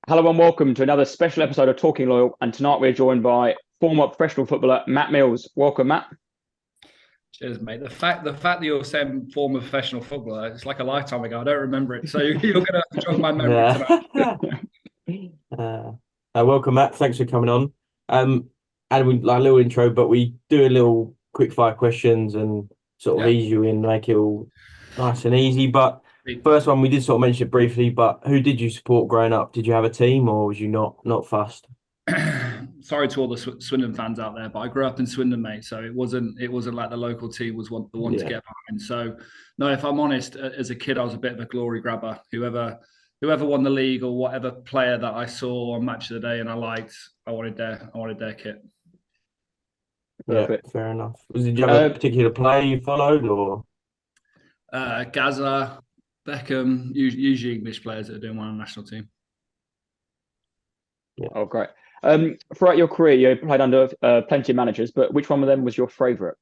Hello and welcome to another special episode of Talking Loyal. And tonight we're joined by former professional footballer Matt Mills. Welcome, Matt. Cheers, mate. The fact that you're saying former professional footballer, it's like a lifetime ago. I don't remember it, so you're going to have to jog my memory tonight. Yeah. Welcome, Matt. Thanks for coming on. And we like a little intro, but we do a little quick fire questions and sort of Yeah. ease you in, make it all nice and easy. But first one, we did sort of mention it briefly, but who did you support growing up? Did you have a team or was you not fussed? Sorry to all the Swindon fans out there, but I grew up in Swindon, mate. So it wasn't like the local team was the one to Yeah. get behind. So no, if I'm honest, as a kid, I was a bit of a glory grabber. Whoever won the league or whatever player that I saw on Match of the Day and I liked, I wanted their kit. Yeah, Perfect. fair enough. Did you have a particular player you followed or? Gaza, Beckham, usually English players that are doing well on the national team. Yeah. Oh, great. Throughout your career, you played under plenty of managers, but which one of them was your favourite?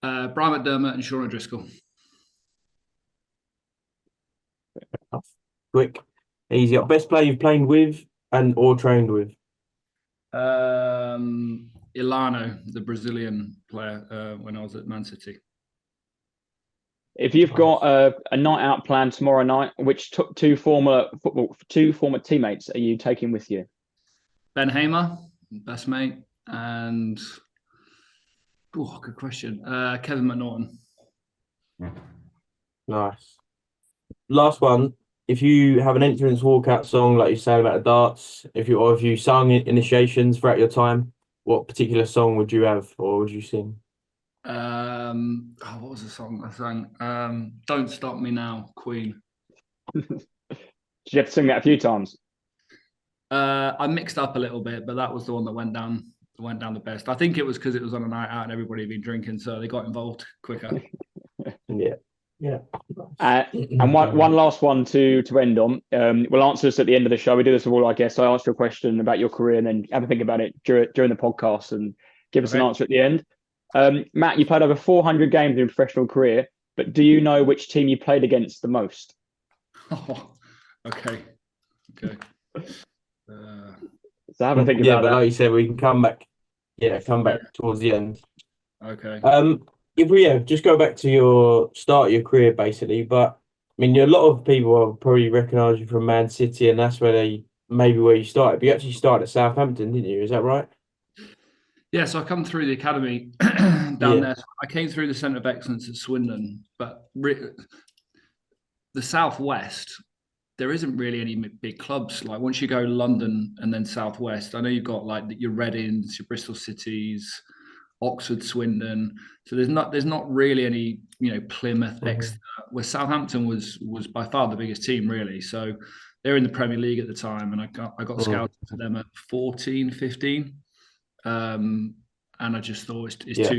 Brian McDermott and Sean O'Driscoll. Quick, easy. Best player you've played with and or trained with? Ilano, the Brazilian player, when I was at Man City. If you've got a night out planned tomorrow night, which two former teammates are you taking with you? Ben Hamer, best mate, and good question. Kevin McNaughton. Nice. Last one. If you have an entrance walkout song, like you say about the darts, if you sung initiations throughout your time, what particular song would you have or would you sing? What was the song I sang? Don't Stop Me Now, Queen. Did you have to sing that a few times? I mixed up a little bit, but that was the one that went down the best. I think it was because it was on a night out and everybody had been drinking, so they got involved quicker. Yeah. Yeah. And one last one to end on. We'll answer this at the end of the show. We do this with all our guests. I ask you a question about your career and then have a think about it during the podcast and give us an answer at the end. Matt, you played over 400 games in your professional career, but do you know which team you played against the most? Oh, okay. So have a think Yeah, about but that. like you said, we can come back. Yeah, come back towards the end. Okay. If we just go back to your start of your career, basically. But I mean, a lot of people will probably recognise you from Man City, and that's where where you started. But you actually started at Southampton, didn't you? Is that right? Yeah, so I come through the academy down there. So I came through the Centre of Excellence at Swindon, but the Southwest, there isn't really any big clubs. Like once you go London and then Southwest, I know you've got like your Readings, your Bristol Cities, Oxford, Swindon. So there's not really any, Plymouth, Exeter. Where Southampton was by far the biggest team, really. So they're in the Premier League at the time, and I got scouted for them at 14, 15. And I just thought it's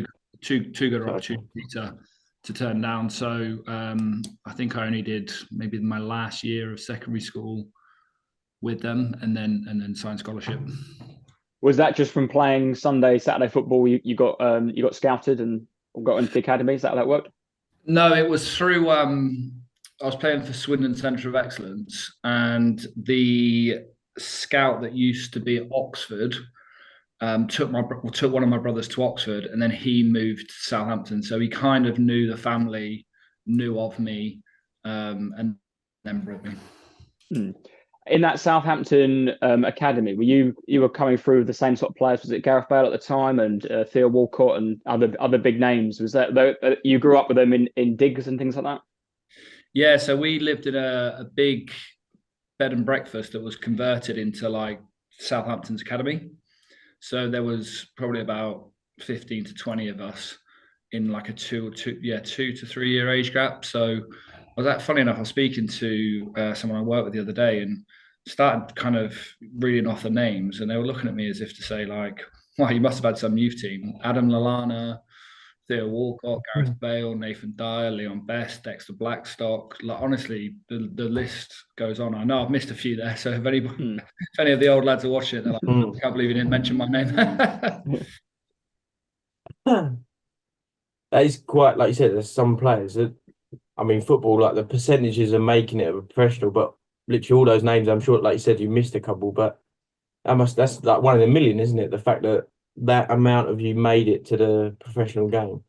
too good an opportunity to turn down. So I think I only did maybe my last year of secondary school with them, and then signed scholarship. Was that just from playing Sunday, Saturday football? You got scouted and got into the academy? Is that how that worked? No, it was through. I was playing for Swindon Centre of Excellence, and the scout that used to be at Oxford took one of my brothers to Oxford, and then he moved to Southampton. So he kind of knew the family, knew of me, and then brought me. In that Southampton academy, you were coming through the same sort of players? Was it Gareth Bale at the time and Theo Walcott and other big names? Was that you grew up with them in digs and things like that? Yeah, so we lived in a big bed and breakfast that was converted into like Southampton's academy. So there was probably about 15 to 20 of us in like a 2 to 3 year age gap. So funny enough, I was speaking to someone I worked with the other day and started kind of reading off the names, and they were looking at me as if to say like, "Wow, you must have had some youth team." Adam Lallana, Theo Walcott, Gareth Bale, Nathan Dyer, Leon Best, Dexter Blackstock. Like honestly, the list goes on. I know I've missed a few there, so if any of the old lads are watching it, they're like, "I can't believe you didn't mention my name." That is quite, like you said, there's some players that, I mean, football, like the percentages are making it a professional, but literally all those names. I'm sure, like you said, you missed a couple, but that's like one in a million, isn't it? The fact that that amount of you made it to the professional game.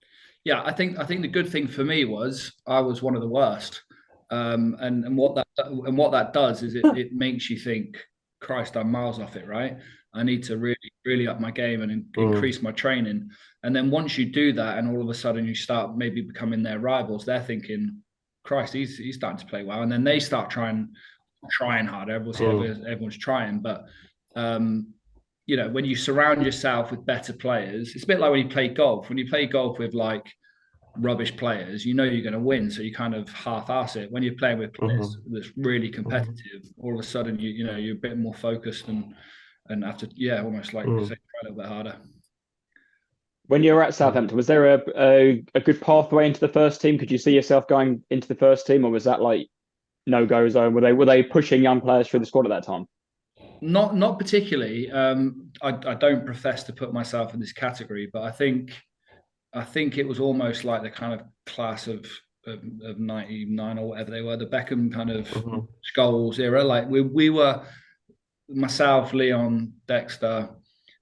Yeah, I think the good thing for me was I was one of the worst, and what that does is it makes you think, Christ, I'm miles off it, right? I need to really up my game and increase my training. And then once you do that, and all of a sudden you start maybe becoming their rivals, they're thinking, Christ, he's starting to play well, and then they start trying harder. Everyone's trying, but when you surround yourself with better players, it's a bit like when you play golf. When you play golf with like rubbish players, you know you're going to win, so you kind of half-ass it. When you're playing with players that's really competitive, all of a sudden you're a bit more focused and have to almost like say, try a little bit harder. When you were at Southampton, was there a good pathway into the first team? Could you see yourself going into the first team, or was that like no-go zone? Were they pushing young players through the squad at that time? Not particularly. I don't profess to put myself in this category, but I think it was almost like the kind of class of 99 or whatever they were, the Beckham kind of Scholes era. Like we were, myself, Leon, Dexter,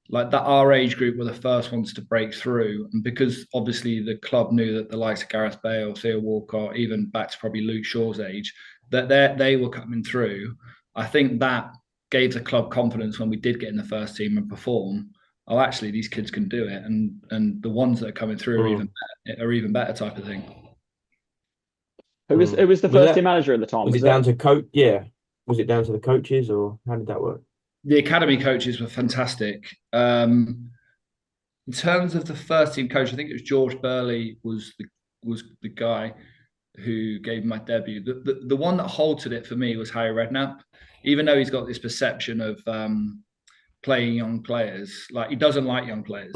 like that, our age group were the first ones to break through. And because obviously the club knew that the likes of Gareth Bale, Theo Walcott, even back to probably Luke Shaw's age, that they were coming through. I think that gave the club confidence when we did get in the first team and perform. Oh, actually, these kids can do it, and the ones that are coming through are even better type of thing. Who was the first team manager at the time? Was it down to coach? Yeah, was it down to the coaches, or how did that work? The academy coaches were fantastic. In terms of the first team coach, I think it was George Burley was the guy who gave my debut. The one that halted it for me was Harry Redknapp, even though he's got this perception of playing young players. Like, he doesn't like young players.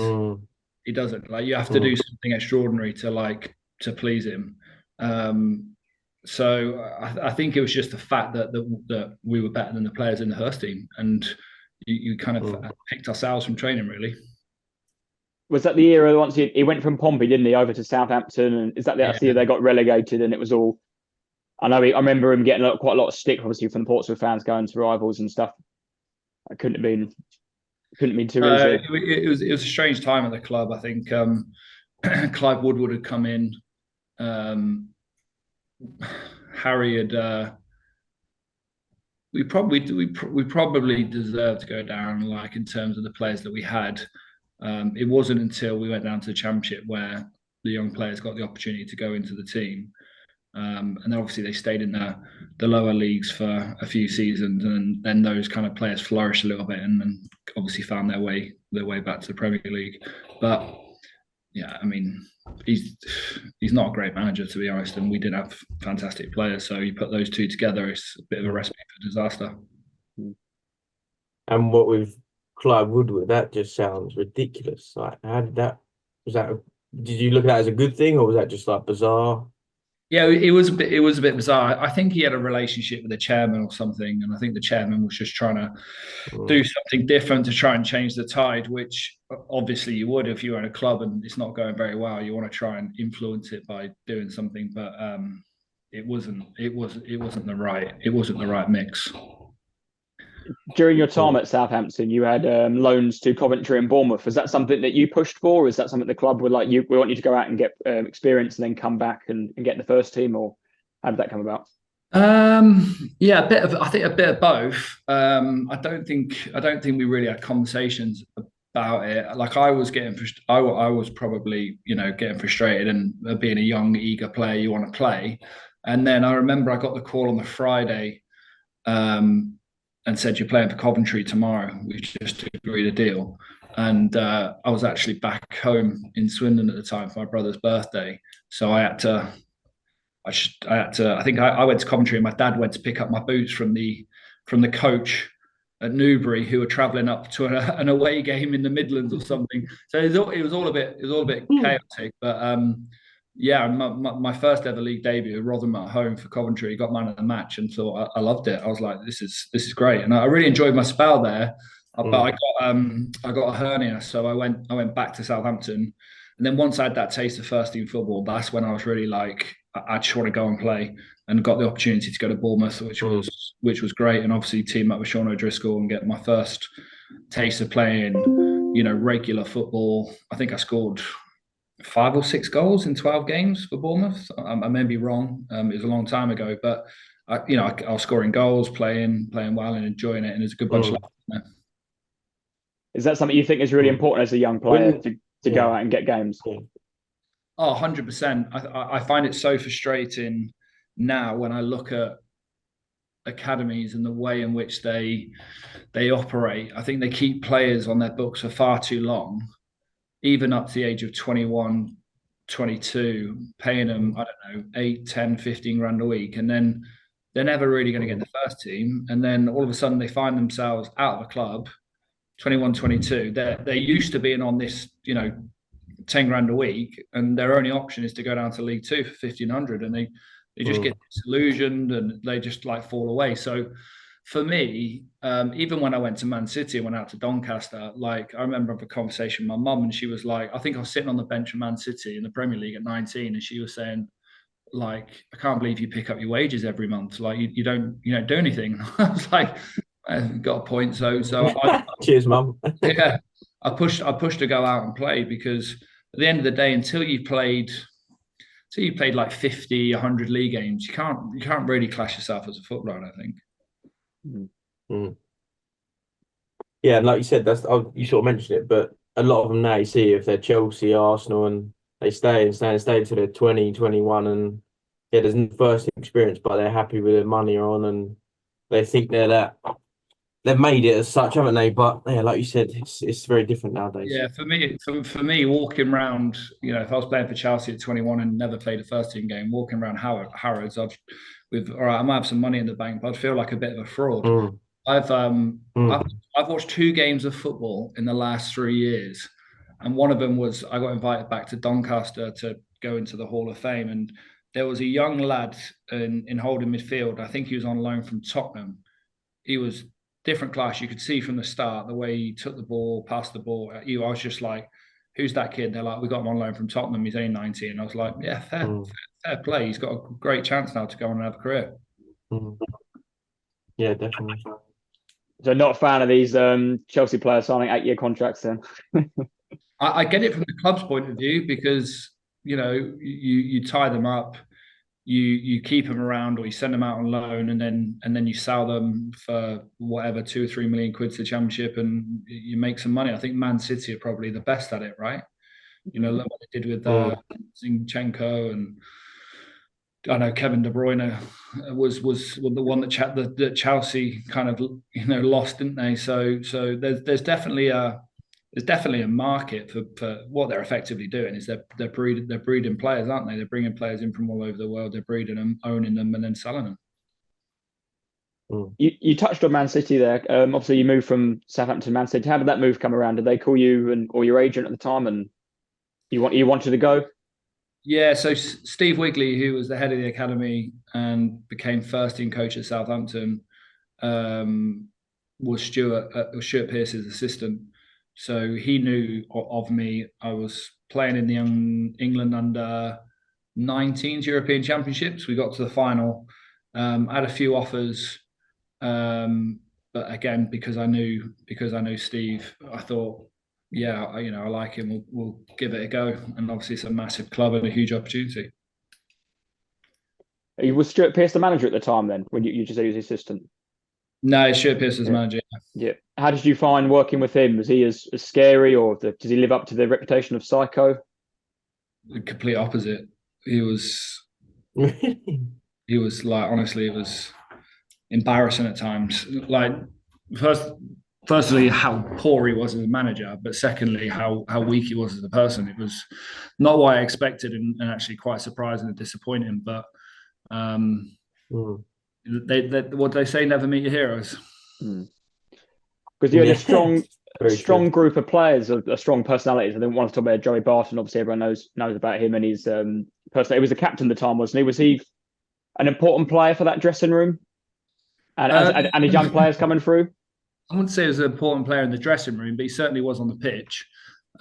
He doesn't. Like, you have to do something extraordinary to please him. So I think it was just the fact that we were better than the players in the first team, and you kind of picked ourselves from training, really. Was that the era once he went from Pompey, didn't he, over to Southampton? And is that the year they got relegated and it was all? I remember him getting quite a lot of stick, obviously, from the Portsmouth fans going to rivals and stuff. It couldn't have been too easy. It was a strange time at the club. I think Clive Woodward had come in. Harry had. We probably deserved to go down, like, in terms of the players that we had. It wasn't until we went down to the Championship where the young players got the opportunity to go into the team. And then obviously they stayed in the lower leagues for a few seasons, and then those kind of players flourished a little bit and then obviously found their way back to the Premier League. But yeah, I mean, he's not a great manager, to be honest, and we did have fantastic players. So you put those two together, it's a bit of a recipe for disaster. And what with Clive Woodward, that just sounds ridiculous. Like, how did that? Did you look at that as a good thing, or was that just like bizarre? Yeah, it was a bit bizarre. I think he had a relationship with the chairman or something, and I think the chairman was just trying to do something different to try and change the tide, which obviously you would if you were in a club and it's not going very well. You want to try and influence it by doing something, but it wasn't the right mix. During your time at Southampton, you had loans to Coventry and Bournemouth. Was that something that you pushed for? Or is that something the club would like? We want you to go out and get experience and then come back and get in the first team, or how did that come about? Yeah, I think a bit of both. I don't think we really had conversations about it. Like, I was probably getting frustrated, and being a young, eager player, you want to play. And then I remember I got the call on the Friday. And said, you're playing for Coventry tomorrow. We just agreed a deal. And I was actually back home in Swindon at the time for my brother's birthday. So I think I went to Coventry, and my dad went to pick up my boots from the coach at Newbury, who were travelling up to an away game in the Midlands or something. So it was all a bit chaotic. But yeah, my first ever league debut, Rotherham at home for Coventry, got man of the match, and thought I loved it. I was like, this is great, and I really enjoyed my spell there. But I got a hernia, so I went back to Southampton, and then once I had that taste of first team football, that's when I was really like, I just want to go and play, and got the opportunity to go to Bournemouth, which was was great. And obviously team up with Sean O'Driscoll and get my first taste of playing, regular football. I think I scored 5 or 6 goals in 12 games for Bournemouth. I may be wrong. It was a long time ago, but I was scoring goals, playing well, and enjoying it. And there's a good bunch of lads in there. Is that something you think is really important as a young player to go out and get games? Oh, 100%. I find it so frustrating now when I look at academies and the way in which they operate. I think they keep players on their books for far too long, even up to the age of 21, 22, paying them, I don't know, 8, 10, 15 grand a week. And then they're never really going to get the first team. And then all of a sudden they find themselves out of a club, 21, 22. They're used to being on this, 10 grand a week, and their only option is to go down to League Two for 1,500, and they just get disillusioned and they just like fall away. So for me, even when I went to Man City and went out to Doncaster, like I remember having a conversation with my mum, and she was like, I think I was sitting on the bench of Man City in the Premier League at 19, and she was saying, like, I can't believe you pick up your wages every month. Like you don't do anything. I was like, I've got a point. So cheers, mum. Yeah, I pushed to go out and play, because at the end of the day, until you played like 50, 100 league games, you can't really class yourself as a footballer, I don't think. Mm. Yeah, and like you said, you sort of mentioned it, but a lot of them now, you see, if they're Chelsea, Arsenal, and they stay until they're 20, 21, and there's no first experience, but they're happy with their money on, and they think they've made it as such, haven't they? But yeah, like you said, it's very different nowadays. Yeah, for me, walking around, if I was playing for Chelsea at 21 and never played a first team game, walking around Harrods, all right, I might have some money in the bank, but I'd feel like a bit of a fraud. I've watched 2 games of football in the last 3 years, and one of them was I got invited back to Doncaster to go into the Hall of Fame, and there was a young lad in holding midfield. I think he was on loan from Tottenham. He was different class. You could see from the start the way he took the ball, passed the ball at you. I was just like, who's that kid? They're like, we got him on loan from Tottenham. He's only 19. And I was like, yeah, fair play. He's got a great chance now to go on and have a career. Yeah, definitely. So not a fan of these Chelsea players signing 8-year contracts then? I get it from the club's point of view, because, you tie them up, you keep them around, or you send them out on loan, and then you sell them for whatever 2 or 3 million quid to the Championship, and you make some money. I think Man City are probably the best at it, right? Look what they did with Zinchenko, and I know Kevin De Bruyne was the one that Chelsea kind of lost, didn't they? So there's definitely a market for what they're effectively doing. Is they're breeding players, aren't they? They're bringing players in from all over the world. They're breeding them, owning them, and then selling them. You touched on Man City there. Obviously, you moved from Southampton to Man City. How did that move come around? Did they call you or your agent at the time, and you wanted to go? Yeah, so Steve Wigley, who was the head of the academy and became first team coach at Southampton, was Stuart Pearce's assistant. So he knew of me. I was playing in the young England under 19s European Championships. We got to the final. I had a few offers, but again, because I knew Steve, I thought, yeah, I like him. We'll give it a go. And obviously, it's a massive club and a huge opportunity. Was Stuart Pearce the manager at the time then, when you just said he was the assistant? No, Stuart Pearce was manager. Yeah. How did you find working with him? Was he as scary, or does he live up to the reputation of psycho? The complete opposite. He was like, honestly, it was embarrassing at times. Like, firstly, how poor he was as a manager, but secondly, how weak he was as a person. It was not what I expected, and actually quite surprising and disappointing. But what they say, never meet your heroes. Because you had a strong group of players, a strong personalities. I didn't want to talk about Joey Barton. Obviously, everyone knows about him and his personality. He was the captain at the time, wasn't he? Was he an important player for that dressing room? And his young players coming through? I wouldn't say he was an important player in the dressing room, but he certainly was on the pitch.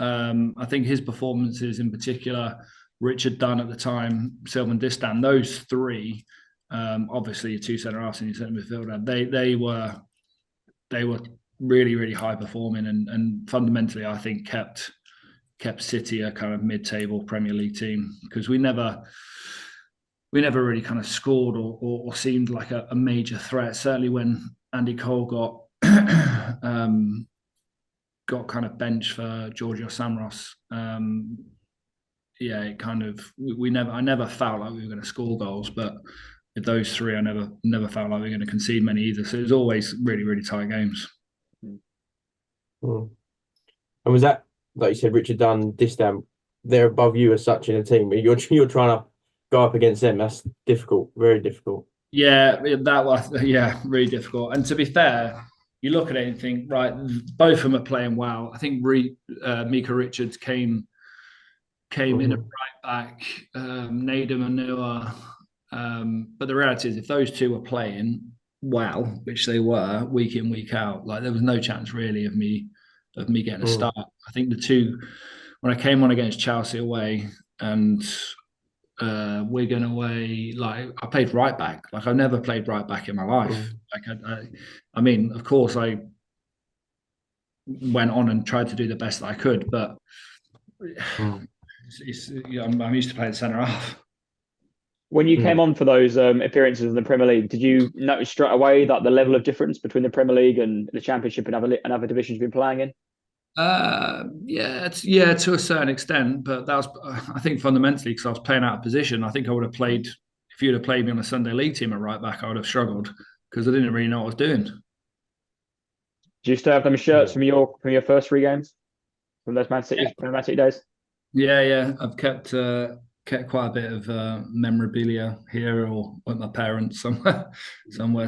I think his performances in particular, Richard Dunn at the time, Sylvain Distin, those 3 Obviously, your two centre halves and your centre midfielder. They were really, really high performing, and fundamentally, I think kept City a kind of mid-table Premier League team, because we never really kind of scored or seemed like a major threat. Certainly when Andy Cole got kind of benched for Giorgio Samros. It kind of I never felt like we were going to score goals, but with those three, I never felt like we were going to concede many either. So it was always really, really tight games. And was that, like you said, Richard Dunn, Distam, they're above you as such in a team, but you're trying to go up against them? That's difficult, very difficult. Yeah, that was really difficult. And to be fair, you look at it and think, right, both of them are playing well. I think Mika Richards came in at right back, Nader Manua. But the reality is, if those two were playing well, which they were week in, week out, like there was no chance really of me getting a start. I think the two, when I came on against Chelsea away and Wigan away, like I played right back. Like I've never played right back in my life. Like I mean, of course I went on and tried to do the best that I could, but I'm used to playing centre half. When you came on for those appearances in the Premier League, did you notice straight away that the level of difference between the Premier League and the Championship and other divisions you've been playing in? To a certain extent, but that was, I think, fundamentally because I was playing out of position. I think I would have played, if you'd have played me on a Sunday league team at right back, I would have struggled because I didn't really know what I was doing. Do you still have them shirts from your first three games, from those Man City days? Yeah. I've kept quite a bit of memorabilia here or with my parents somewhere.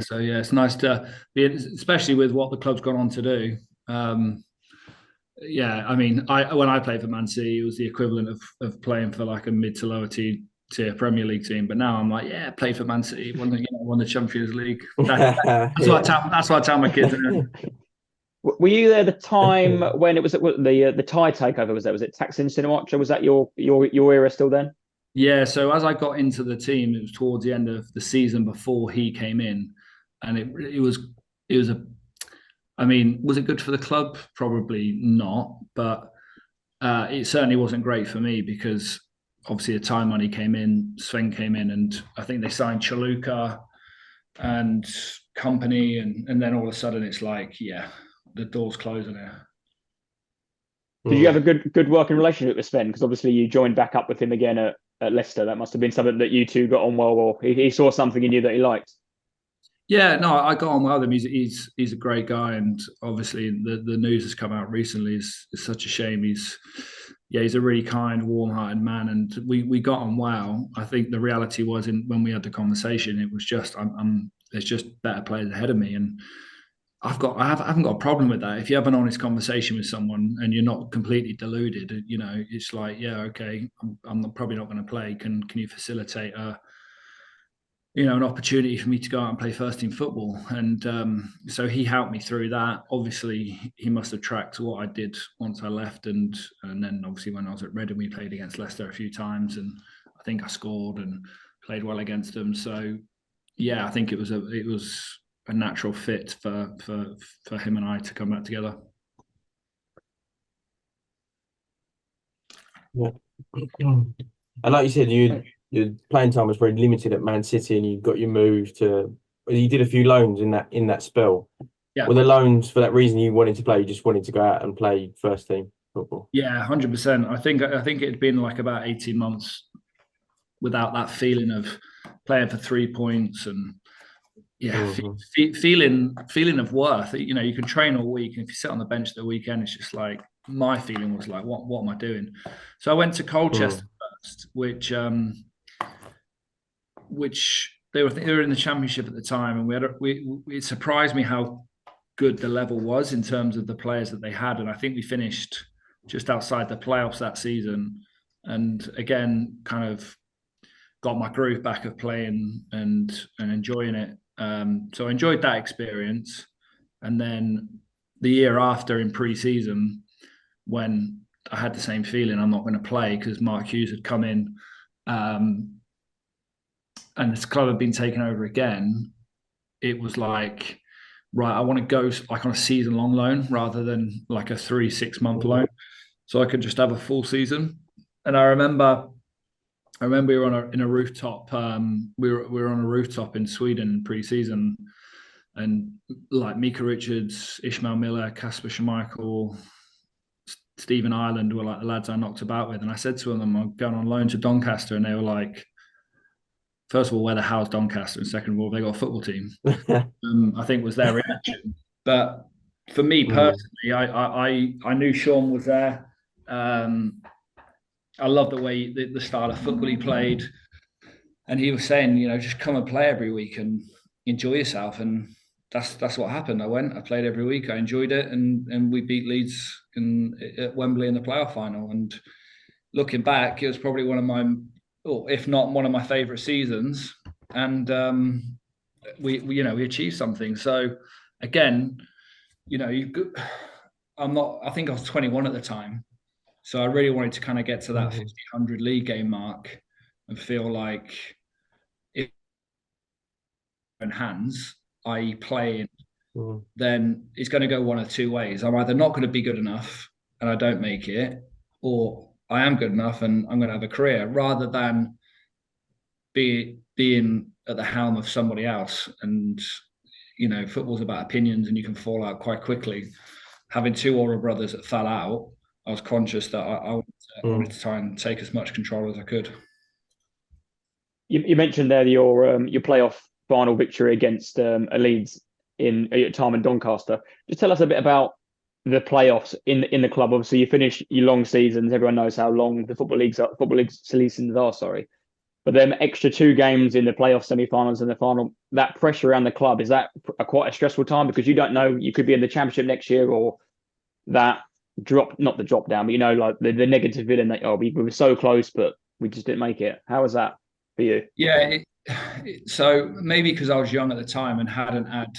So yeah, it's nice to be, especially with what the club's gone on to do. I mean, when I played for Man City, it was the equivalent of playing for like a mid to lower tier Premier League team. But now I'm like, play for Man City, won the Champions League. That's what I tell my kids. Were you there the time when it was the Thai takeover? Was it Thaksin Shinawatra? Was that your era still then? Yeah. So as I got into the team, it was towards the end of the season before he came in, and it was a. I mean, was it good for the club? Probably not, but it certainly wasn't great for me because obviously the Thai money came in, Sven came in, and I think they signed Chaluka and company, and then all of a sudden it's like, the door's closing here. Did you have a good working relationship with Sven? Because obviously you joined back up with him again at Leicester. That must have been something that you two got on well, or he saw something in you that he liked. Yeah, no, I got on well with him. He's a great guy, and obviously the news has come out recently is such a shame. He's a really kind, warm-hearted man, and we got on well. I think the reality was when we had the conversation, it was just there's just better players ahead of me, and I haven't got a problem with that. If you have an honest conversation with someone and you're not completely deluded, it's like, okay, I'm probably not going to play. Can you facilitate an opportunity for me to go out and play first team football? And so he helped me through that. Obviously, he must have tracked what I did once I left, and then obviously when I was at Reading, we played against Leicester a few times, and I think I scored and played well against them. So I think it was a natural fit for him and I to come back together. Yeah. And like you said, your playing time was very limited at Man City, and you got your move to. You did a few loans in that spell. Yeah. Were the loans for that reason you wanted to play? You just wanted to go out and play first team football? Yeah, 100%. I think it had been like about 18 months without that feeling of playing for 3 points and feeling of worth. You can train all week, and if you sit on the bench the weekend, it's just like, my feeling was like, what am I doing? So I went to Colchester first, which they were in the Championship at the time, and it surprised me how good the level was in terms of the players that they had, and I think we finished just outside the playoffs that season, and again kind of got my groove back of playing and enjoying it. So I enjoyed that experience, and then the year after in pre-season, when I had the same feeling I'm not going to play because Mark Hughes had come in. and this club had been taken over again, it was like, right, I want to go like on a season-long loan rather than like a 3-6 month loan, so I could just have a full season. And I remember we were in a rooftop. We were on a rooftop in Sweden pre-season, and like Mika Richards, Ishmael Miller, Kasper Schmeichel, Stephen Ireland were like the lads I knocked about with. And I said to them, I'm going on loan to Doncaster, and they were like, first of all, where the hell's Doncaster? And second of all, they got a football team. I think was their reaction. But for me personally, I knew Sean was there. I love the way the style of football he played, and he was saying, just come and play every week and enjoy yourself. And that's what happened. I played every week. I enjoyed it, and we beat Leeds at Wembley in the playoff final. And looking back, it was probably one of my, or if not one of my favourite seasons. And we achieved something. So again, I think I was 21 at the time. So I really wanted to kind of get to that 50-100 league game mark and feel like if in hands, i.e. playing, then it's going to go one of two ways. I'm either not going to be good enough and I don't make it, or I am good enough and I'm going to have a career, rather than being at the helm of somebody else. And, football's about opinions and you can fall out quite quickly. Having two older brothers that fell out, I was conscious that I wanted to try and take as much control as I could. You mentioned there your playoff final victory against Leeds in your time in Doncaster. Just tell us a bit about the playoffs in the club. Obviously, you finish your long seasons. Everyone knows how long the football league seasons are. Sorry, but then extra 2 games in the playoff semi-finals and the final. That pressure around the club, is that quite a stressful time, because you don't know, you could be in the championship next year, or that not the drop down, but like the negative feeling that we were so close but we just didn't make it. How was that for you? Yeah, so maybe because I was young at the time and hadn't had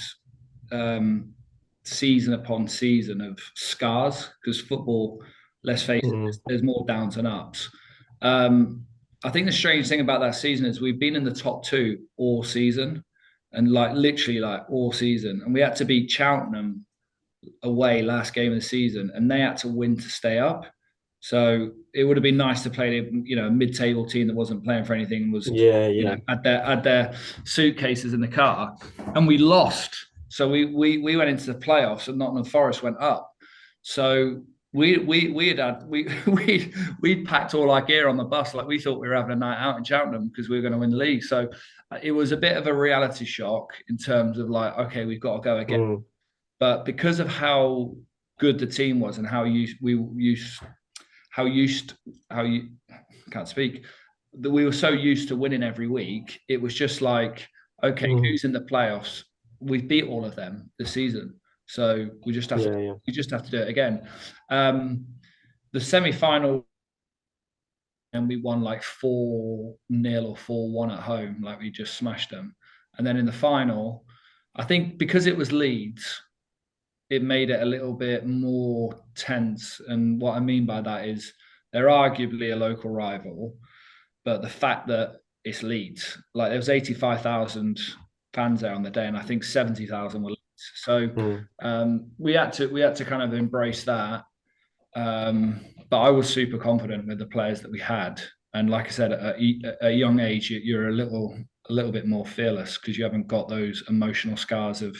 season upon season of scars, because football, let's face it, there's more downs and ups. I think the strange thing about that season is we've been in the top 2 all season, and literally all season, and we had to beat Cheltenham away last game of the season, and they had to win to stay up. So it would have been nice to play a mid-table team that wasn't playing for anything, was had their suitcases in the car, and we lost. So we went into the playoffs, and Nottingham Forrest went up. So we'd packed all our gear on the bus, like we thought we were having a night out in Cheltenham because we were going to win the league. So it was a bit of a reality shock in terms of okay, we've got to go again. But because of how good the team was and how we were so used to winning every week, it was just like, okay, who's in the playoffs? We've beat all of them this season, so we just have to do it again. The semi-final, and we won 4-0 or 4-1 at home, we just smashed them. And then in the final, I think because it was Leeds, it made it a little bit more tense. And what I mean by that is they're arguably a local rival, but the fact that it's Leeds, there was 85,000 fans there on the day, and I think 70,000 were Leeds. So we had to kind of embrace that. But I was super confident with the players that we had. And like I said, at a young age, you're a little bit more fearless because you haven't got those emotional scars of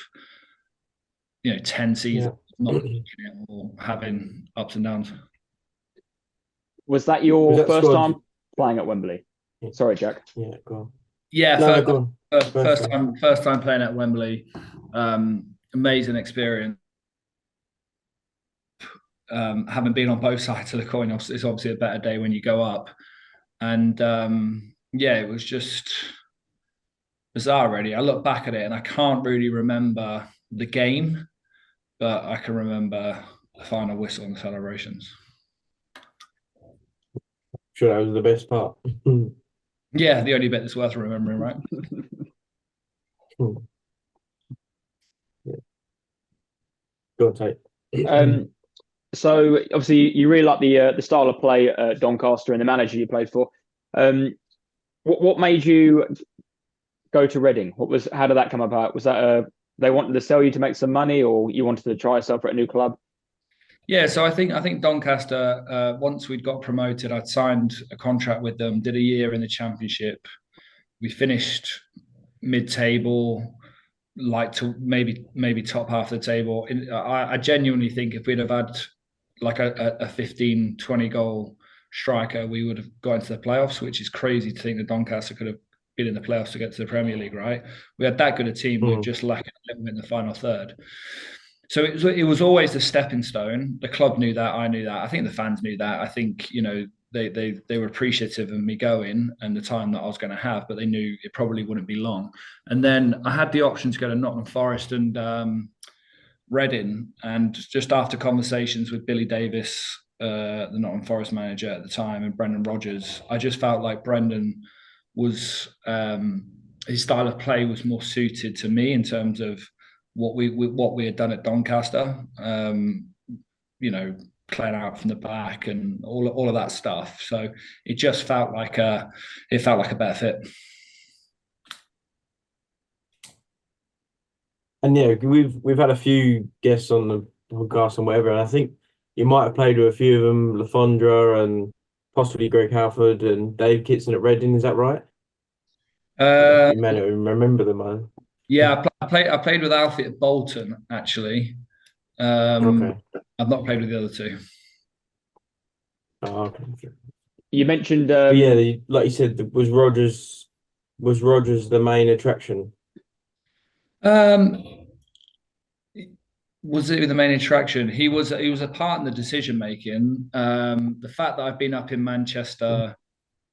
10 seasons not making it or having ups and downs. Was that your first time playing at Wembley? Sorry, Jack. Yeah, go on. Yeah, first time playing at Wembley. Amazing experience. Having been on both sides of the coin, it's obviously a better day when you go up. And it was just bizarre, really. I look back at it and I can't really remember the game, but I can remember the final whistle and the celebrations. Sure, that was the best part. Yeah, the only bit that's worth remembering, right? Yeah. Go on, Tate. So obviously you really like the style of play at Doncaster and the manager you played for. What made you go to Reading? How did that come about? Was that they wanted to sell you to make some money, or you wanted to try yourself at a new club? Yeah, so I think Doncaster. Once we'd got promoted, I'd signed a contract with them. Did a year in the Championship. We finished mid-table, like to maybe top half of the table. I genuinely think if we'd have had like a 15, 20 goal striker, we would have got into the playoffs, which is crazy to think that Doncaster could have been in the playoffs to get to the Premier League, right? We had that good a team. We were just lacking a little bit in the final third. So it was always the stepping stone. The club knew that. I knew that. I think the fans knew that. I think, they were appreciative of me going and the time that I was going to have, but they knew it probably wouldn't be long. And then I had the option to go to Nottingham Forrest and Reading. And just after conversations with Billy Davis, the Nottingham Forest manager at the time, and Brendan Rodgers, I just felt like Brendan was his style of play was more suited to me in terms of what we had done at Doncaster. Playing out from the back and all of that stuff. So it just felt like a better fit. And yeah, we've had a few guests on the podcast and whatever, and I think you might have played with a few of them, Lafondra and possibly Greg Halford and Dave Kitson at Reading. Is that right? You may not even remember them, man. Yeah, I played with Alfie at Bolton actually. Okay. I've not played with the other two. Oh, okay. You mentioned, yeah, like you said, was Rodgers the main attraction? Was it the main attraction? He was a part in the decision making. The fact that I've been up in Manchester,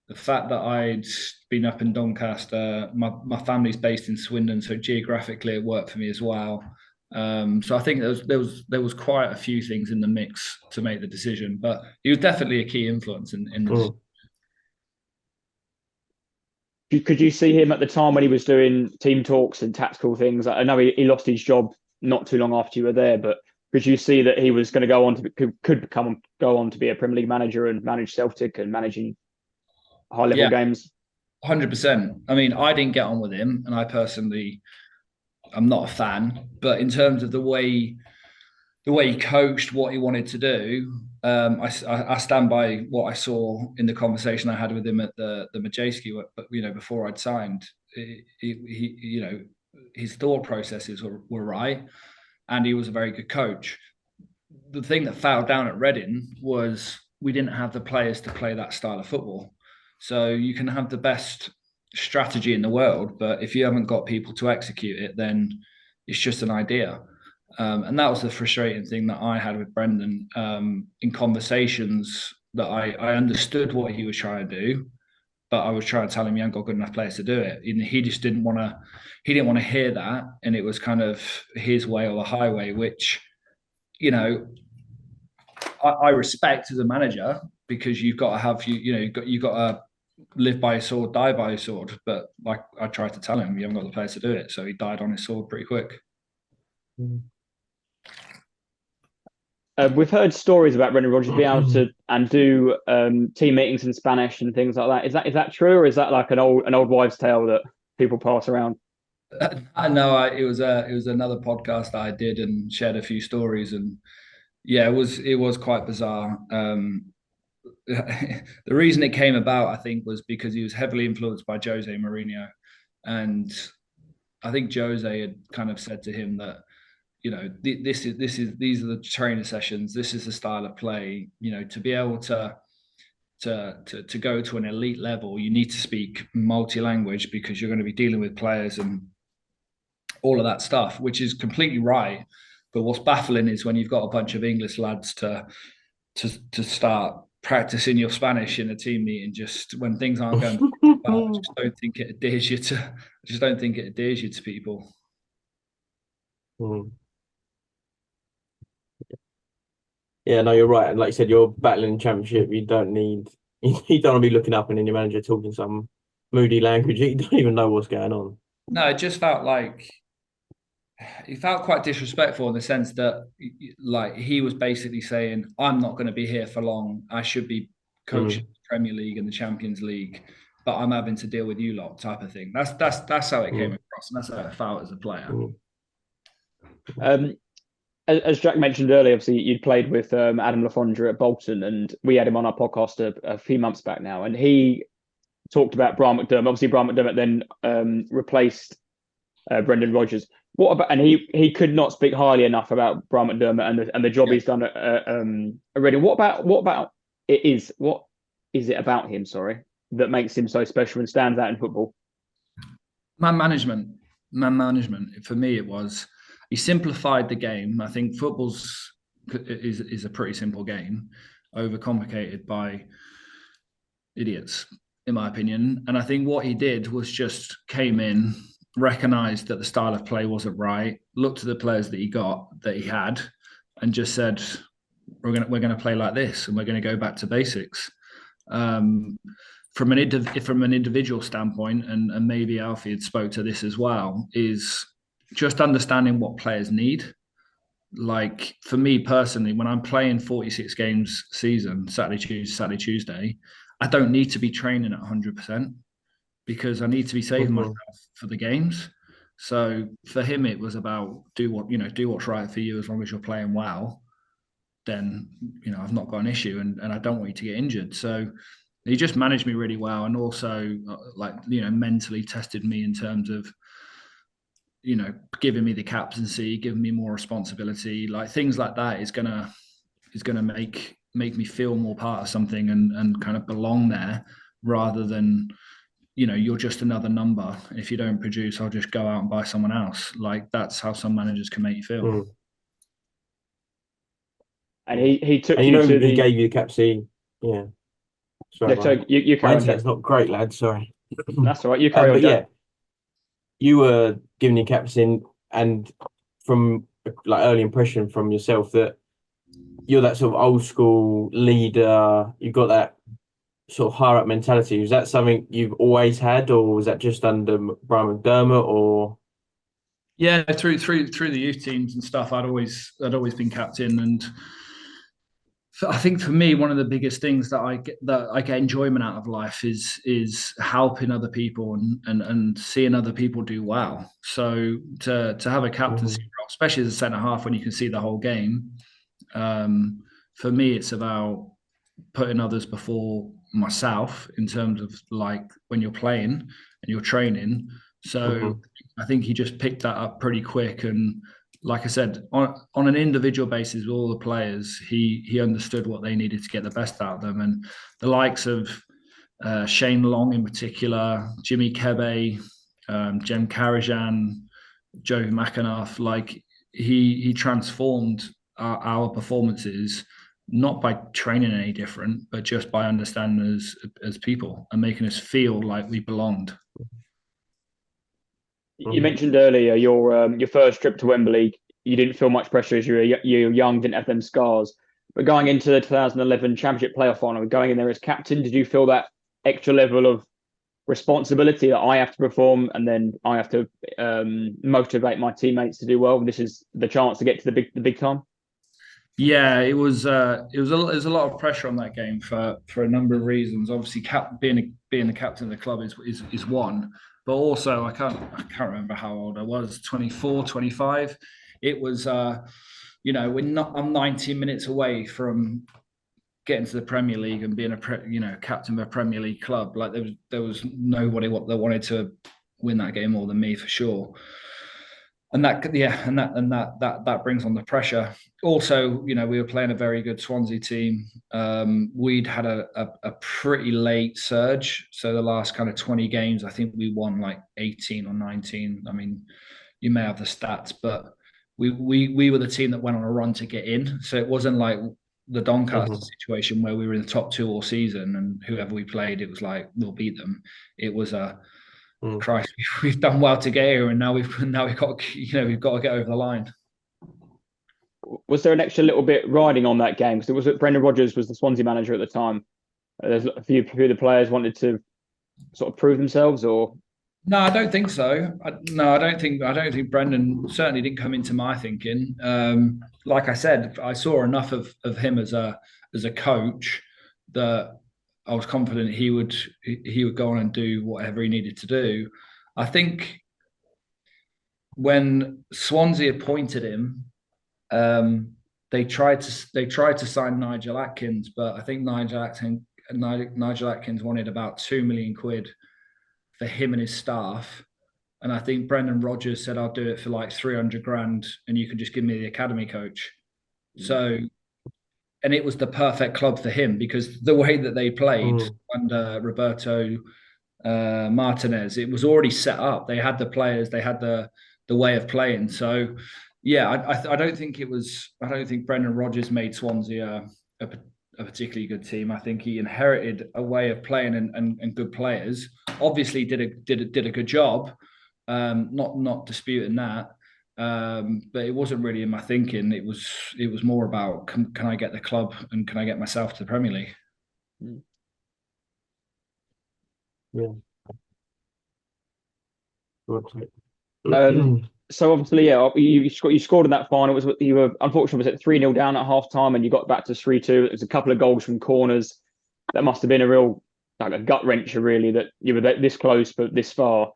the fact that I'd been up in Doncaster, my family's based in Swindon, so geographically it worked for me as well. So I think there was quite a few things in the mix to make the decision, but he was definitely a key influence in the. Could you see him at the time when he was doing team talks and tactical things? I know he lost his job not too long after you were there, but could you see that he was going to go on to go on to be a Premier League manager and manage Celtic and managing high level games? 100%. I mean, I didn't get on with him, and I'm not a fan. But in terms of the way he coached, what he wanted to do, I stand by what I saw in the conversation I had with him at the Majewski. But before I'd signed, he his thought processes were right, and he was a very good coach. The thing that fell down at Reading was we didn't have the players to play that style of football. So you can have the best strategy in the world, but if you haven't got people to execute it, then it's just an idea. And that was the frustrating thing that I had with Brendan in conversations, that I understood what he was trying to do, but I was trying to tell him he hadn't got good enough players to do it. And he just didn't want to hear that. And it was kind of his way or the highway, which, I respect as a manager, because you've got to have, you've got to live by your sword, die by your sword. But like I tried to tell him, you haven't got the players to do it. So he died on his sword pretty quick. We've heard stories about Brendan Rodgers being able to do team meetings in Spanish and things like that. Is that true, or is that like an old wives' tale that people pass around? I know it was another podcast that I did and shared a few stories, and yeah, it was quite bizarre. The reason it came about, I think, was because he was heavily influenced by Jose Mourinho, and I think Jose had kind of said to him that, these are the training sessions, this is the style of play. To be able to go to an elite level, you need to speak multi-language, because you're going to be dealing with players and all of that stuff, which is completely right. But what's baffling is when you've got a bunch of English lads to start practicing your Spanish in a team meeting, just when things aren't going well. I just don't think it endears you to people. Yeah, no, you're right. And like you said, you're battling Championship. You don't want to be looking up and then your manager talking some moody language. You don't even know what's going on. No, it just felt like he felt quite disrespectful, in the sense that, like, he was basically saying, I'm not going to be here for long. I should be coaching the Premier League and the Champions League. but I'm having to deal with you lot type of thing. That's how it came across, and that's how it felt as a player. As Jack mentioned earlier, obviously you'd played with Adam Lafondra at Bolton, and we had him on our podcast a few months back now, and he talked about Brian McDermott. Obviously, Brian McDermott then replaced Brendan Rodgers. What about? And he could not speak highly enough about Brian McDermott and the job he's done already. What about it is? What is it about him? Sorry, that makes him so special and stands out in football? Man management. For me, it was he simplified the game. I think football's is a pretty simple game, overcomplicated by idiots, in my opinion. And I think what he did was just came in, recognized that the style of play wasn't right, looked at the players that he had, and just said, we're gonna play like this, and we're gonna go back to basics. From an individual standpoint, and maybe Alfie had spoke to this as well, is just understanding what players need. Like for me personally, when I'm playing 46 games season, Saturday, Tuesday, I don't need to be training at 100% because I need to be saving myself for the games. So for him, it was about do what's right for you. As long as you're playing well, then I've not got an issue, and I don't want you to get injured. So he just managed me really well, and also mentally tested me in terms of giving me the captaincy, giving me more responsibility. Like things like that is gonna make me feel more part of something and kind of belong there, rather than you're just another number. If you don't produce, I'll just go out and buy someone else. Like that's how some managers can make you feel. And he took and you to he gave you the captaincy. Yeah. Sorry, so you carry on. That's not great, lad. Sorry. That's all right. You carry on. But yeah, you were given your captain, and from like early impression from yourself that you're that sort of old school leader. You've got that sort of higher up mentality. Was that something you've always had, or was that just under Brian McDermott? Or yeah, through the youth teams and stuff, I'd always been captain, and I think for me, one of the biggest things that I get enjoyment out of life is helping other people and seeing other people do well. So to have a captaincy role, especially as a centre half, when you can see the whole game, for me, it's about putting others before myself in terms of like when you're playing and you're training. So I think he just picked that up pretty quick, and like I said, on an individual basis with all the players, he understood what they needed to get the best out of them. And the likes of Shane Long in particular, Jimmy Kebe, Jem Karajan, Joe McAnuff, like he transformed our performances, not by training any different, but just by understanding us as people and making us feel like we belonged. You mentioned earlier your first trip to Wembley. You didn't feel much pressure as you were young, didn't have them scars. But going into the 2011 Championship playoff final, going in there as captain, did you feel that extra level of responsibility that I have to perform, and then I have to motivate my teammates to do well? This is the chance to get to the big time. Yeah, it was a lot of pressure on that game for a number of reasons. Obviously, being the captain of the club is one. But also, I can't remember how old I was, 24, 25. It was, I'm 19 minutes away from getting to the Premier League and being captain of a Premier League club. Like there was nobody that wanted to win that game more than me for sure. And that brings on the pressure. Also, we were playing a very good Swansea team. We'd had a pretty late surge. So the last kind of 20 games, I think we won like 18 or 19. I mean, you may have the stats, but we were the team that went on a run to get in. So it wasn't like the Doncaster situation where we were in the top two all season, and whoever we played, it was like we'll beat them. It was Christ, we've done well to get here, and now we've got to get over the line. Was there an extra little bit riding on that game? Because Brendan Rodgers was the Swansea manager at the time. There's a few of the players wanted to sort of prove themselves, or no, I don't think so. I don't think Brendan certainly didn't come into my thinking. Like I said, I saw enough of him as a coach that was confident he would go on and do whatever he needed to do. I think when Swansea appointed him, they tried to sign Nigel Atkins, but I think Nigel Atkins wanted about £2 million for him and his staff. And I think Brendan Rodgers said, I'll do it for like 300 grand and you can just give me the academy coach. So, and it was the perfect club for him because the way that they played under Roberto Martinez, it was already set up. They had the players, they had the way of playing. So, yeah, I don't think Brendan Rodgers made Swansea a particularly good team. I think he inherited a way of playing and good players. Obviously, did a good job. Not disputing that, but it wasn't really in my thinking. It was more about can I get the club and can I get myself to the Premier League? Yeah. So obviously, yeah, you scored in that final. You were unfortunately was it 3-0 down at half time, and you got back to 3-2. It was a couple of goals from corners. That must have been a real like a gut wrencher, really, that you were this close but this far.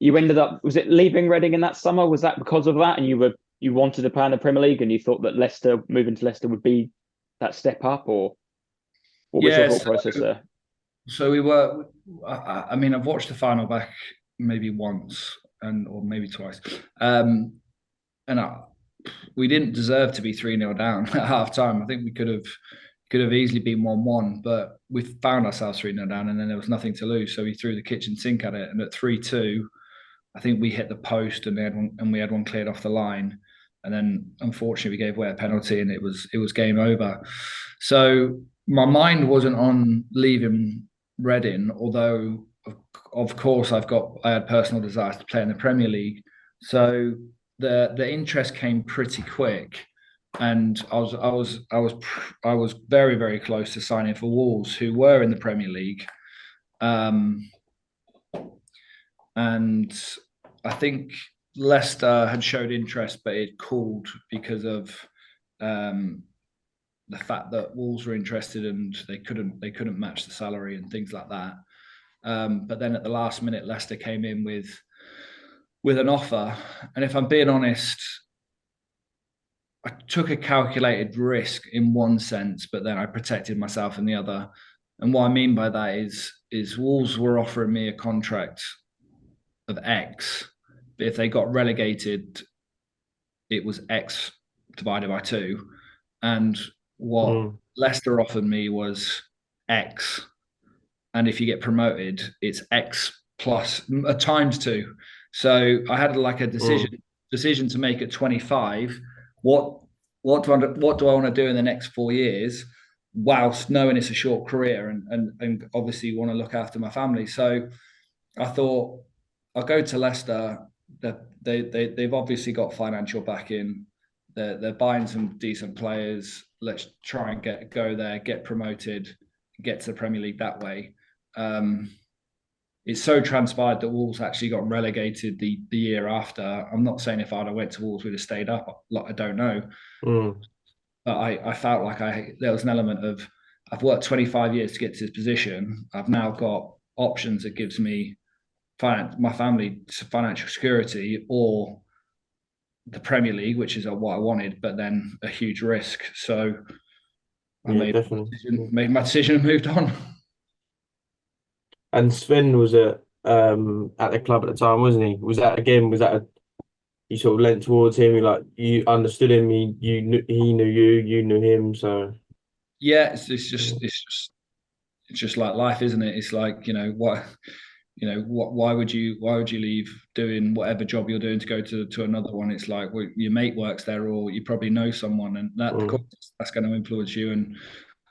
You ended up, was it leaving Reading in that summer? Was that because of that, and you wanted to play in the Premier League, and you thought that moving to Leicester would be that step up, or what was your thought process there? So we were. I mean, I've watched the final back maybe once or maybe twice, and we didn't deserve to be 3-0 down at half time. I think we could have easily been 1-1, but we found ourselves 3-0 down, and then there was nothing to lose. So we threw the kitchen sink at it, and at 3-2, I think we hit the post, and we had one cleared off the line, and then unfortunately we gave away a penalty, and it was game over. So my mind wasn't on leaving Reading, although of course I had personal desires to play in the Premier League. So the interest came pretty quick, and I was very, very close to signing for Wolves, who were in the Premier League, and I think Leicester had showed interest, but it cooled because of the fact that Wolves were interested and they couldn't match the salary and things like that. But then at the last minute, Leicester came in with an offer, and if I'm being honest, I took a calculated risk in one sense, but then I protected myself in the other. And what I mean by that is Wolves were offering me a contract of X, but if they got relegated, it was X divided by 2. And what Leicester offered me was X. And if you get promoted, it's X plus a times 2. So I had like a decision to make at 25. What do I want to do in the next 4 years, whilst knowing it's a short career and obviously want to look after my family. So I thought I'll go to Leicester. They've obviously got financial backing. They're buying some decent players. Let's try and go there, get promoted, get to the Premier League that way. It's so transpired that Wolves actually got relegated the year after. I'm not saying if I'd have went to Wolves, we'd have stayed up. I don't know. But I felt like there was an element of, I've worked 25 years to get to this position. I've now got options that gives me my family financial security, or the Premier League, which is what I wanted, but then a huge risk. So I made my decision and moved on. And Sven was at the club at the time, wasn't he? You sort of leant towards him, you understood him, he knew you knew him, so yeah, it's just like life, isn't it? It's like, why would you leave doing whatever job you're doing to go to another one? It's like, well, your mate works there, or you probably know someone, and that's going to influence you. And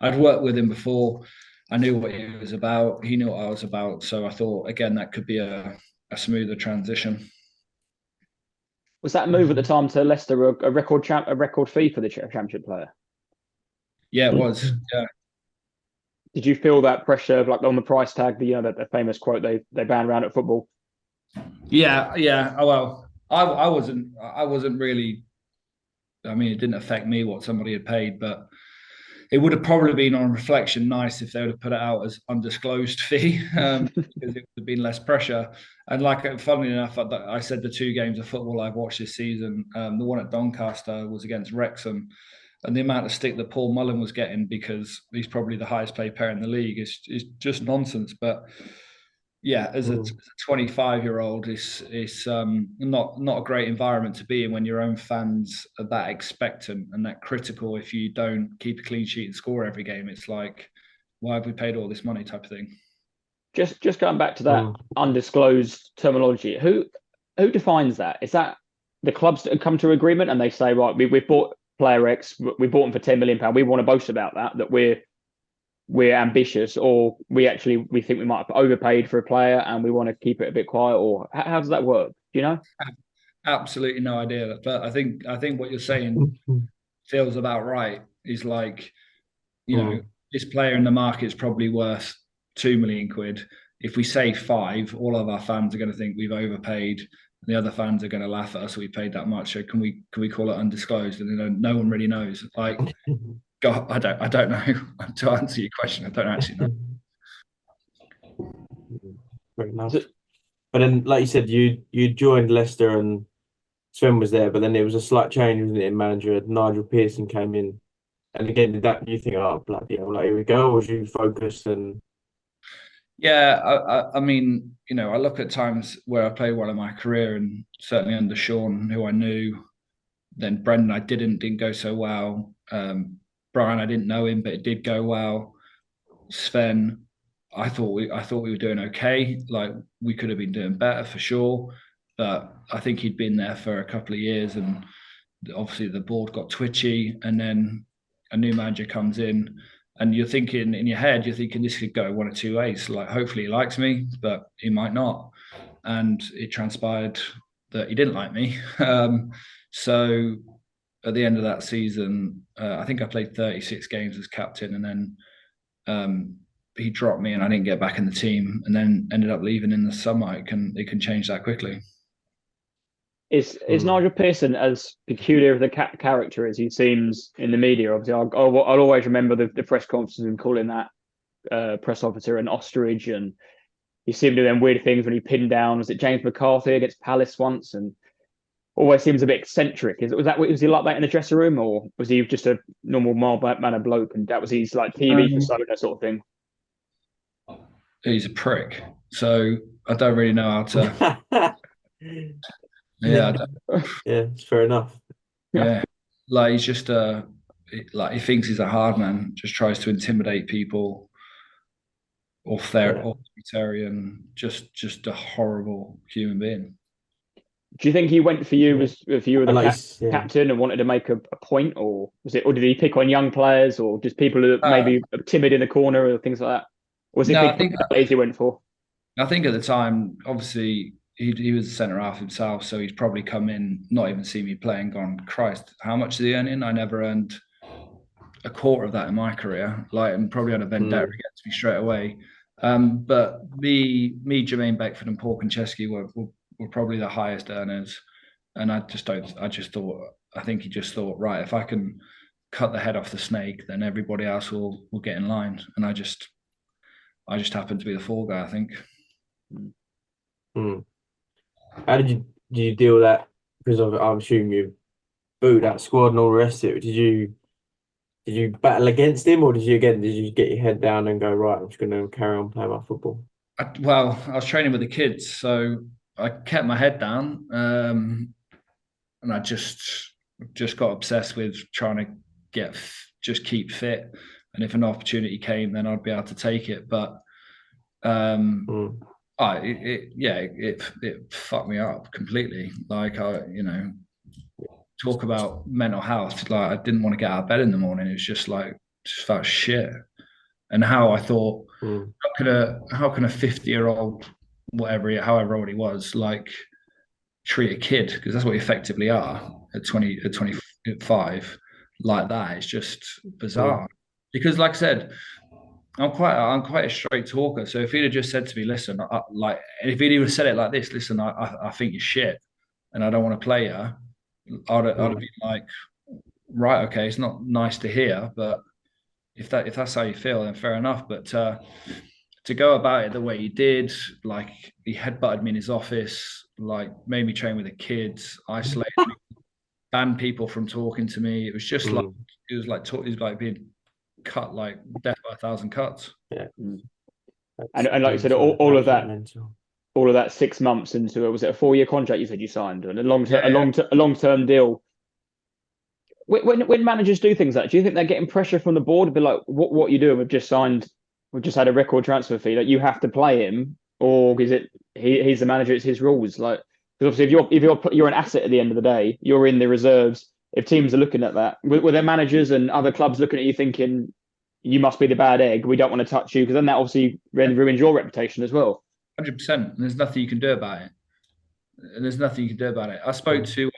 I'd worked with him before. I knew what he was about. He knew what I was about. So I thought, again, that could be a smoother transition. Was that move at the time to Leicester a record fee for the Championship player? Yeah, it was. Yeah. Did you feel that pressure, like on the price tag, the famous quote they ban around at football? Yeah. Well, I wasn't really. I mean, it didn't affect me what somebody had paid, but it would have probably been, on reflection, nice if they would have put it out as undisclosed fee, because it would have been less pressure. And funnily enough, I said the 2 games of football I've watched this season, the one at Doncaster was against Wrexham, and the amount of stick that Paul Mullen was getting because he's probably the highest paid player in the league is just nonsense. But yeah, as a 25-year-old, it's not a great environment to be in when your own fans are that expectant and that critical. If you don't keep a clean sheet and score every game, it's like, why have we paid all this money, type of thing. Just going back to that undisclosed terminology, who defines that? Is that the clubs that come to agreement and they say, right, we've bought player X, we bought them for £10 million, we want to boast about that we're ambitious, or we think we might have overpaid for a player and we want to keep it a bit quiet, or how does that work? Do you know? Absolutely no idea. But I think what you're saying feels about right. Is like, you know, this player in the market is probably worth £2 million. If we say 5, all of our fans are going to think we've overpaid. The other fans are going to laugh at us. We paid that much. So can we call it undisclosed? And no one really knows. Like, God, I don't know. To answer your question, I don't actually know. Fair enough. But then, like you said, you joined Leicester and Sven was there, but then it was a slight change, wasn't it, in manager? Nigel Pearson came in, and again, did that? You think, oh bloody hell, like, here we go, or was you focused? And yeah, I mean, you know, I look at times where I played well in my career, and certainly under Sean, who I knew, then Brendan, I didn't go so well. Brian, I didn't know him, but it did go well. Sven, I thought we were doing okay. Like, we could have been doing better for sure, but I think he'd been there for a couple of years, and obviously the board got twitchy, and then a new manager comes in, and you're thinking in your head, this could go one of 2 ways. Like, hopefully he likes me, but he might not. And it transpired that he didn't like me. So at the end of that season, I think I played 36 games as captain, and then he dropped me and I didn't get back in the team, and then ended up leaving in the summer. It can change that quickly. Is Nigel Pearson as peculiar of the character as he seems in the media? Obviously, I'll always remember the press conferences and calling that press officer an ostrich, and he seemed to do them weird things when he pinned down, was it James McCarthy against Palace once, and always seems a bit eccentric. Was he like that in the dressing room, or was he just a normal mild-mannered bloke, and that was his like TV persona sort of thing? He's a prick, so I don't really know how to. Yeah, it's fair enough. Yeah, like, he's just like, he thinks he's a hard man, just tries to intimidate people, authoritarian, just a horrible human being. Do you think he went for you if you were the captain and wanted to make a point, or did he pick on young players, or just people who maybe are timid in the corner or things like that? Or was it he went for? I think at the time, obviously, he was a centre half himself, so he'd probably come in, not even see me play, and gone, Christ, how much is he earning? I never earned a quarter of that in my career. Like, and probably had a vendetta against me straight away. But me, Jermaine Beckford, and Paul Konchesky were probably the highest earners, and I think he just thought, right, if I can cut the head off the snake, then everybody else will get in line, and I just happened to be the fall guy, I think. How did you deal with that? Because I'm assuming you booed that squad and all the rest of it. Did you battle against him, or did you get your head down and go, right, I'm just going to carry on playing my football? I was training with the kids, so I kept my head down, and I just got obsessed with trying to keep fit. And if an opportunity came, then I'd be able to take it. But it fucked me up completely. Like, talk about mental health. Like, I didn't want to get out of bed in the morning. It was just felt shit. And how I thought, how can a 50-year-old, however old he was, like, treat a kid, because that's what you effectively are at 25, like that. It's just bizarre. Because, like I said, I'm quite a straight talker. So if he'd have just said to me, listen, if he'd have said it like this, listen, I think you're shit, and I don't want to play you, I'd have been like, right, okay, it's not nice to hear, but if that's how you feel, then fair enough. But to go about it the way he did, like he headbutted me in his office, like made me train with the kids, isolated me, banned people from talking to me. It was just like it was like being cut like death by 1,000 cuts. Yeah. And like you said, all of that 6 months into it, was it a 4-year contract you said you signed, and a long-term deal? When managers do things like that, do you think they're getting pressure from the board to be like, what you doing? We've just had a record transfer fee. Like, you have to play him, or is it he's the manager? It's his rules. Like, because obviously, if you're an asset at the end of the day, you're in the reserves. If teams are looking at that, were their managers and other clubs looking at you thinking you must be the bad egg? We don't want to touch you, because then that obviously ruins your reputation as well. 100%. And there's nothing you can do about it. I spoke to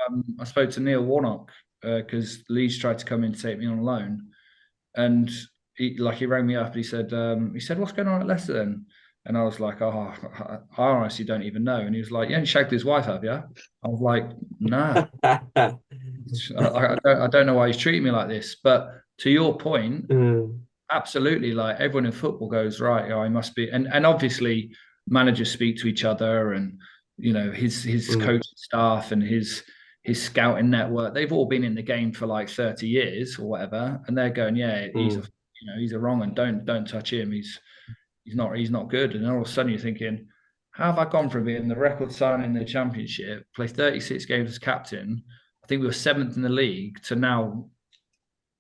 Neil Warnock because Leeds tried to come in to take me on loan, and he rang me up and he said, what's going on at Leicester then? And I was like, oh, I honestly don't even know. And he was like, yeah, you shagged his wife, have you? I was like, no. I don't know why he's treating me like this. But to your point, absolutely, like everyone in football goes, right, I must be. And obviously managers speak to each other, and his coaching staff and his scouting network, they've all been in the game for like 30 years or whatever, and they're going, yeah, he's a wrong, and don't touch him, he's not good. And all of a sudden you're thinking, how have I gone from being the record signing in the Championship, played 36 games as captain, I think we were 7th in the league, to now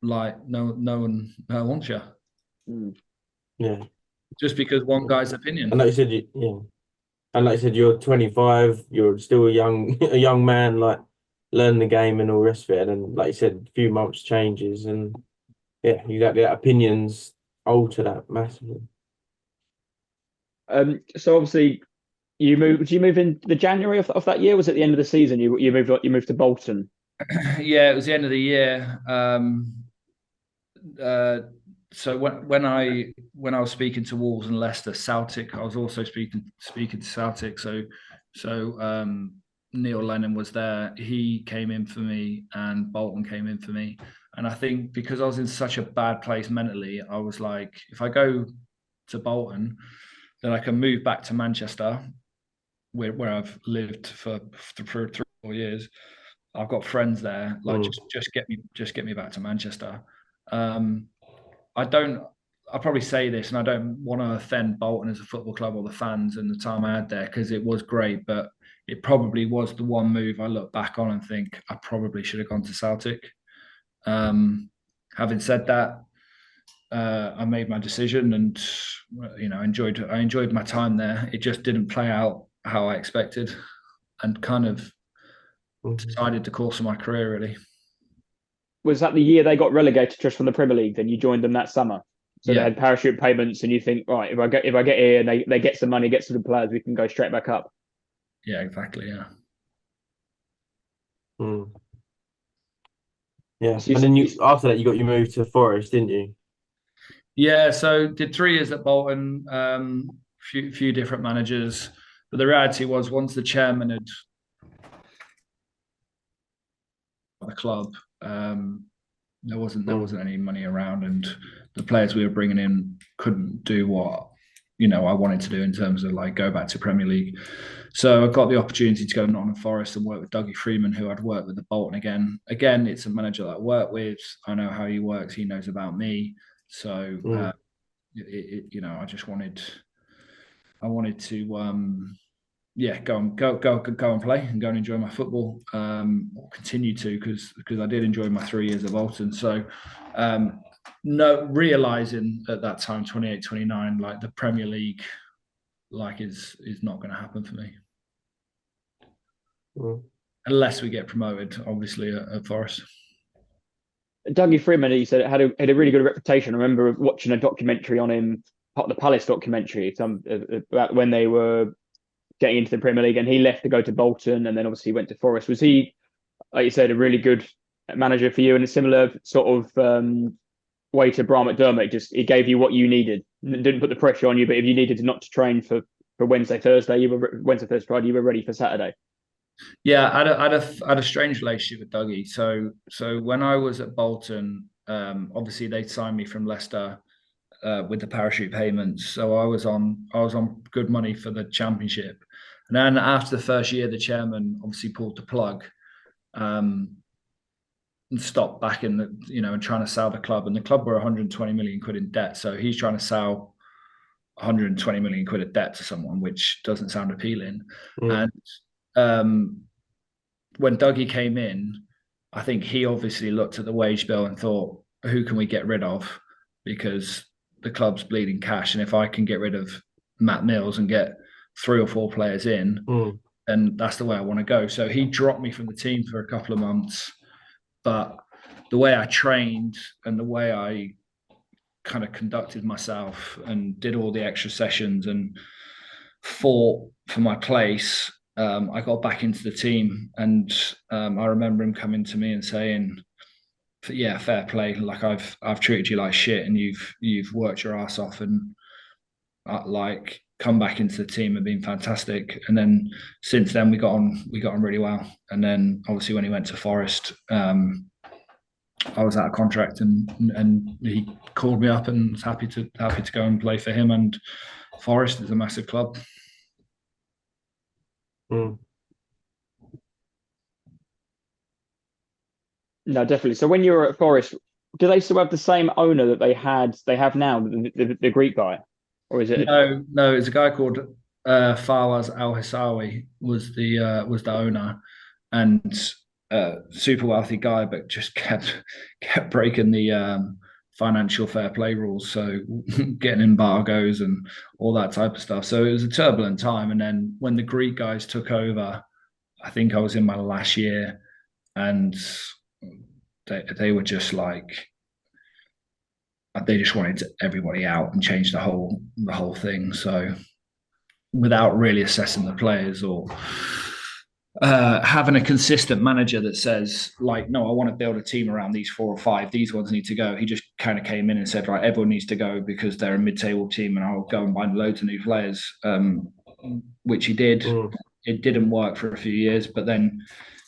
like no one wants you. Yeah, just because one guy's opinion. And like you said, you're 25, you're still a young man, like learning the game and all the rest of it. And like you said, a few months changes, and yeah, exactly, that opinions alter that massively. So obviously, did you move in the January of that year? Was it the end of the season? You moved to Bolton. Yeah, it was the end of the year. So when I was speaking to Wolves and Leicester, Celtic, I was also speaking to Celtic. So Neil Lennon was there. He came in for me, and Bolton came in for me. And I think because I was in such a bad place mentally, I was like, if I go to Bolton, then I can move back to Manchester, where I've lived for 3 or 4 years. I've got friends there. Like, just get me back to Manchester. I'll probably say this, and I don't want to offend Bolton as a football club or the fans and the time I had there, because it was great, but it probably was the one move I look back on and think I probably should have gone to Celtic. Having said that, I made my decision, and I enjoyed my time there. It just didn't play out how I expected, and kind of decided the course of my career, really. Was that the year they got relegated just from the Premier League? Then you joined them that summer, so they had parachute payments, and you think, right, if I get here and they get some money, get some good players, we can go straight back up. Yeah, exactly. Yeah. Yeah, so and then after that you got your move to Forest, didn't you? Yeah, so did 3 years at Bolton, few different managers, but the reality was, once the chairman had the club, there wasn't any money around, and the players we were bringing in couldn't do what I wanted to do in terms of like go back to Premier League. So I got the opportunity to go to Nottingham Forrest and work with Dougie Freeman, who I'd worked with at Bolton again. Again, it's a manager that I work with. I know how he works. He knows about me. So I just wanted to go and play and go and enjoy my football, or continue to, because I did enjoy my 3 years at Bolton. So realizing at that time, 28, 29, like the Premier League is not going to happen for me. Unless we get promoted, obviously, at Forest. Dougie Freeman, he said, had a really good reputation. I remember watching a documentary on him, the Palace documentary, about when they were getting into the Premier League, and he left to go to Bolton, and then obviously went to Forest. Was he, like you said, a really good manager for you, in a similar sort of way to Brian McDermott? Just, he gave you what you needed, didn't put the pressure on you, but if you needed not to train for Wednesday, Thursday, Friday, you were ready for Saturday. Yeah, I had a strange relationship with Dougie. So when I was at Bolton, obviously they signed me from Leicester with the parachute payments, so I was on good money for the championship. And then after the first year, the chairman obviously pulled the plug and stopped back in the and trying to sell the club. And the club were 120 million quid in debt, so he's trying to sell 120 million quid of debt to someone, which doesn't sound appealing. And when Dougie came in, I think he obviously looked at the wage bill and thought, who can we get rid of? Because the club's bleeding cash. And if I can get rid of Matt Mills and get 3 or 4 players in, then that's the way I want to go. So he dropped me from the team for a couple of months. But the way I trained and the way I kind of conducted myself and did all the extra sessions and fought for my place, I got back into the team. And I remember him coming to me and saying, yeah, fair play. Like I've treated you like shit, and you've worked your ass off, and like come back into the team and been fantastic. And then since then we got on really well. And then obviously when he went to Forest, I was out of contract, and he called me up and was happy to go and play for him. And Forest is a massive club. No, definitely. So when you were at Forest, do they still have the same owner that they have now, the Greek guy, or is it? No, it's a guy called Fawaz Al Hisawi was the owner, and super wealthy guy, but just kept breaking the financial fair play rules, so getting embargoes and all that type of stuff. So it was a turbulent time. And then when the Greek guys took over, I think I was in my last year, and they were just like, they just wanted everybody out and change the whole thing. So without really assessing the players or having a consistent manager that says, like, no, I want to build a team around these 4 or 5. These ones need to go. He just kind of came in and said, right, everyone needs to go because they're a mid-table team, and I'll go and buy loads of new players, which he did. It didn't work for a few years, but then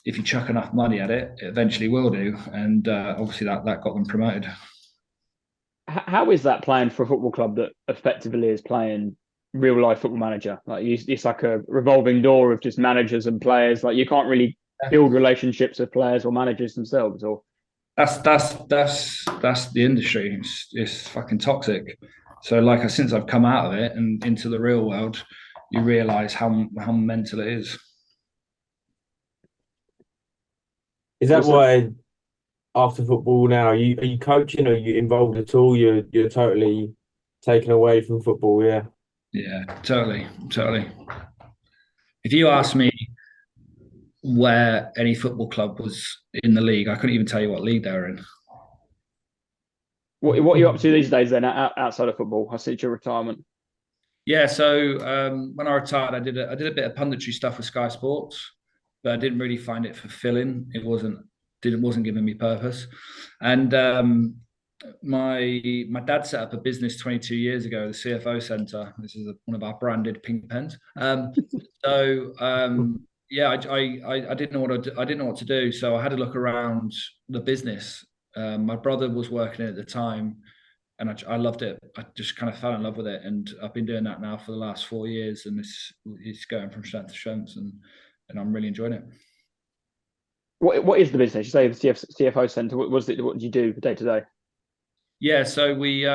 if you chuck enough money at it, it eventually will do. And obviously that got them promoted. How is that playing for a football club that effectively is playing real life Football Manager? Like it's like a revolving door of just managers and players. Like you can't really build relationships with players or managers themselves. Or that's the industry. It's fucking toxic. So like since I've come out of it and into the real world, you realise how mental it is. Is that why after football now, are you coaching? Or are you involved at all? You're totally taken away from football, yeah? Yeah, totally. If you ask me where any football club was in the league, I couldn't even tell you what league they're in. What are you up to these days then, outside of football? I see your retirement. Yeah, so when I retired, I did a bit of punditry stuff with Sky Sports, but I didn't really find it fulfilling. It wasn't giving me purpose. And my dad set up a business 22 years ago, the CFO Centre. This is one of our branded pink pens. Yeah, I didn't know what to do, so I had to look around the business. My brother was working it at the time, and I loved it. I just kind of fell in love with it, and I've been doing that now for the last 4 years, and it's going from strength to strength, and I'm really enjoying it. What is the business? You say the CFO Centre. What do you do day to day? Yeah, so we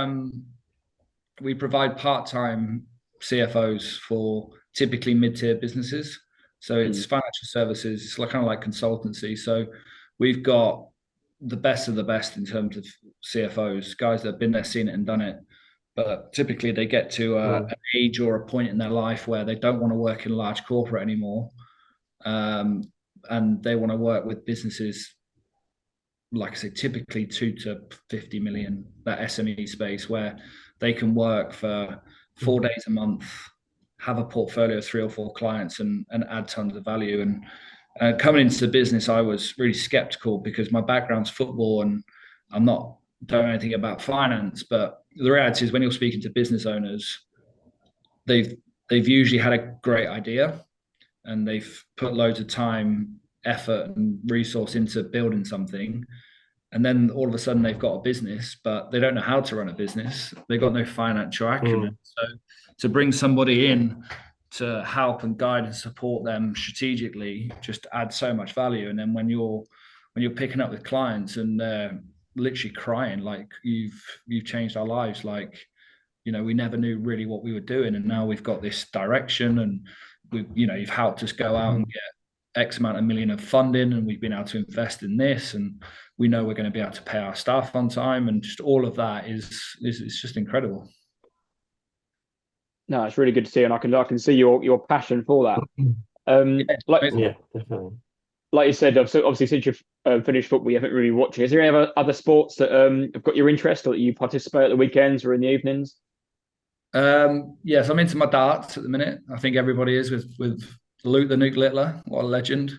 provide part-time CFOs for typically mid-tier businesses. So it's financial services. It's kind of like consultancy. So we've got the best of the best in terms of CFOs, guys that have been there, seen it, and done it. But typically they get to an age or a point in their life where they don't want to work in large corporate anymore, and they want to work with businesses, like I say, typically 2 to 50 million, that SME space, where they can work for 4 days a month, have a portfolio of 3 or 4 clients, and add tons of value. And coming into the business, I was really skeptical because my background's football and don't know anything about finance. But the reality is, when you're speaking to business owners, they've usually had a great idea and they've put loads of time, effort, and resource into building something. and then all of a sudden they've got a business, but they don't know how to run a business. They've got no financial acumen. So to bring somebody in to help and guide and support them strategically just adds so much value. And then when you're picking up with clients and they're literally crying like you've changed our lives, like, you know, we never knew really what we were doing, and now we've got this direction, and you've helped us go out and get X amount of million of funding, and we've been able to invest in this, and we know we're going to be able to pay our staff on time, and just all of that is just incredible. No, it's really good to see, and I can see your passion for that. Definitely. Like you said, obviously since you've finished football, you haven't really watched it. Is there any other sports that have got your interest, or that you participate at the weekends or in the evenings? Yes, I'm into my darts at the minute. I think everybody is with Luke the Nuke Littler. What a legend.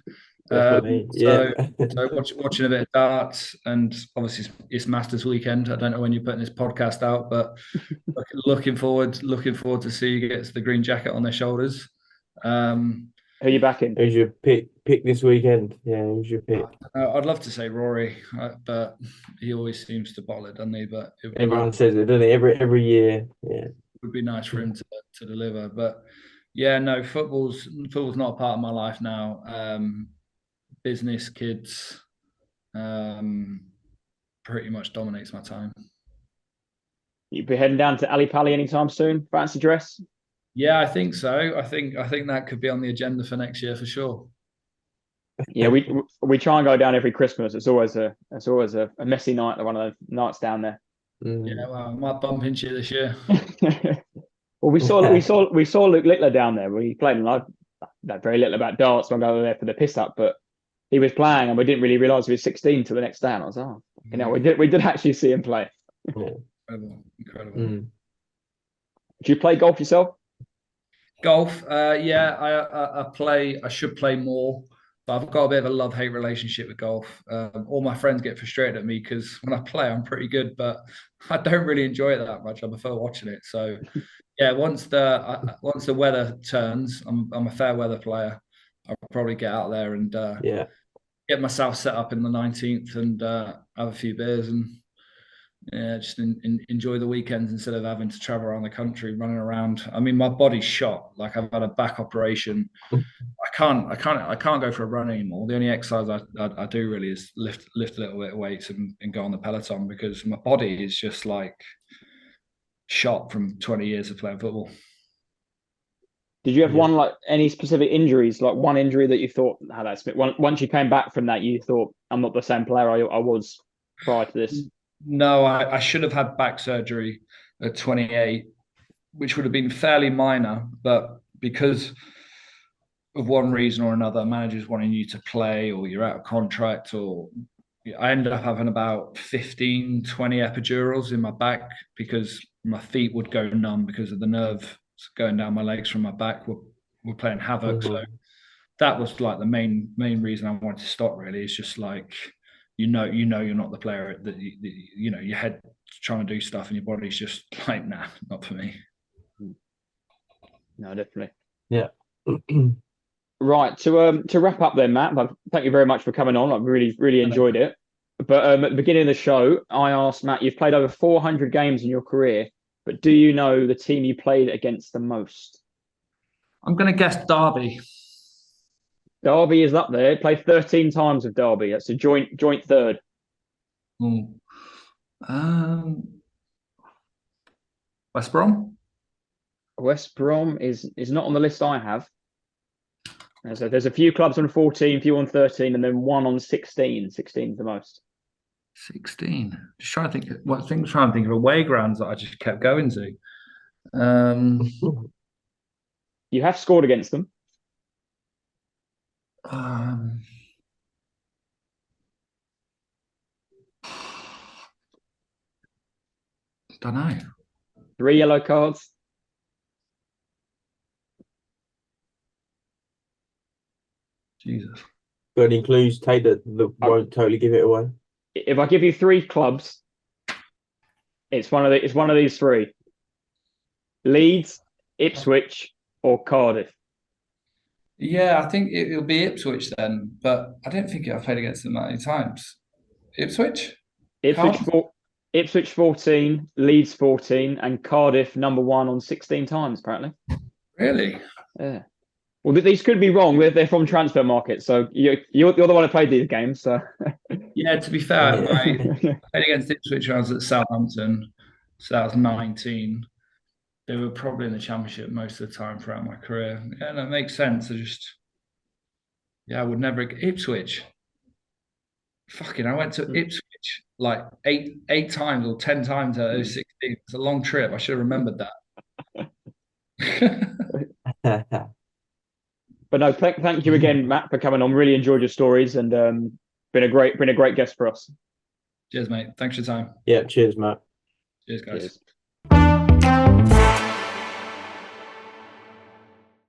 Definitely. So watching a bit of darts, and obviously it's Masters weekend. I don't know when you're putting this podcast out, but looking forward to see who gets the green jacket on their shoulders. Who are you backing? Who's your pick this weekend? Yeah, who's your pick? I'd love to say Rory, but he always seems to bottle it, doesn't he? But everyone says it, doesn't it? Every year. Yeah, it would be nice for him to deliver. But yeah, no, football's not a part of my life now. Business, kids, pretty much dominates my time. You be heading down to Ali Pali anytime soon? Fancy dress? Yeah, I think so. I think that could be on the agenda for next year for sure. Yeah, we try and go down every Christmas. It's always a messy night. One of the nights down there. Yeah, well, I might bump into you this year. Well, we saw Luke Littler down there. We played, and I know very little about darts. I'm going there for the piss up, but he was playing, and we didn't really realise he was 16 till the next day. And I was, we did actually see him play. Incredible. Do you play golf yourself? Golf, yeah, I play. I should play more, but I've got a bit of a love-hate relationship with golf. All my friends get frustrated at me because when I play, I'm pretty good, but I don't really enjoy it that much. I prefer watching it. So, yeah, once the weather turns, I'm a fair weather player. I'll probably get out there and get myself set up in the 19th and have a few beers and just enjoy the weekends instead of having to travel around the country, running around. I mean, my body's shot. Like, I've had a back operation. I can't go for a run anymore. The only exercise I do really is lift a little bit of weights and go on the Peloton, because my body is just like shot from 20 years of playing football. Did you have any specific injuries? Like one injury that you thought, that's once you came back from that, you thought, I'm not the same player I was prior to this? No, I should have had back surgery at 28, which would have been fairly minor, but because of one reason or another, managers wanting you to play, or you're out of contract, or I ended up having about 15, 20 epidurals in my back because my feet would go numb because of the nerve going down my legs from my back were playing havoc. So that was like the main reason I wanted to stop, really. It's just like, you're not the player that your head trying to do stuff and your body's just like, nah, not for me. No, definitely. Yeah. Right, to wrap up then, Matt, thank you very much for coming on. I've really enjoyed it. But at the beginning of the show, I asked Matt, you've played over 400 games in your career, but do you know the team you played against the most? I'm going to guess Derby. Derby is up there. Played 13 times with Derby. That's a joint third. West Brom? West Brom is not on the list I have. So there's a few clubs on 14, few on 13, and then one on 16. 16 is the most. 16. Just trying to think of away grounds that I just kept going to. You have scored against them. Don't know. 3 yellow cards. Jesus. Got any clues, Tate, that won't totally give it away? If I give you 3 clubs, it's one of these 3: Leeds, Ipswich, or Cardiff. Yeah, I think it'll be Ipswich then, but I don't think I've played against them that many times. Ipswich? Ipswich, Cardiff? Ipswich 14, Leeds 14, and Cardiff #1 on 16 times, apparently. Really? Yeah. Well, these could be wrong. They're from Transfer Market, so you're the one who played these games. So Yeah, to be fair, Yeah. I played against Ipswich when I was at Southampton, so that was 19. They were probably in the Championship most of the time throughout my career. Yeah, that makes sense. I would never Ipswich. Fucking, I went to Ipswich like eight times or 10 times at 16. It's a long trip. I should have remembered that. But no, thank you again, Matt, for coming on. Really enjoyed your stories, and been a great guest for us. Cheers, mate. Thanks for your time. Yeah, cheers, Matt. Cheers, guys. Cheers.